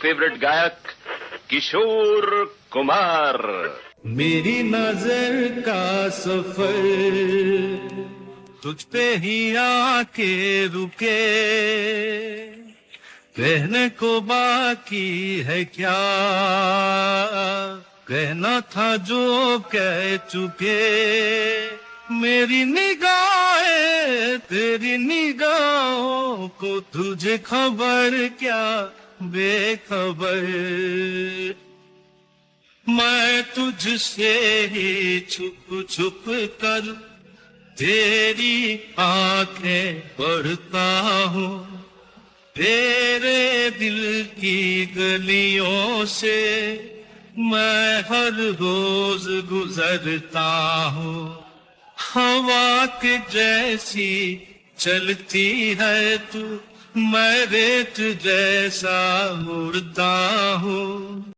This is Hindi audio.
फेवरेट गायक किशोर कुमार। मेरी नजर का सफर तुझ पे ही आके रुके, कहने को बाकी है क्या, कहना था जो कह चुके। मेरी निगाहें तेरी निगाहों को तुझे खबर क्या बेखबर। मैं तुझसे ही छुप छुप कर तेरी आंखें पढ़ता हूँ, तेरे दिल की गलियों से मैं हर रोज गुजरता हूँ। हवा के जैसी चलती है तू, मैं रेत जैसा उड़ता हूँ।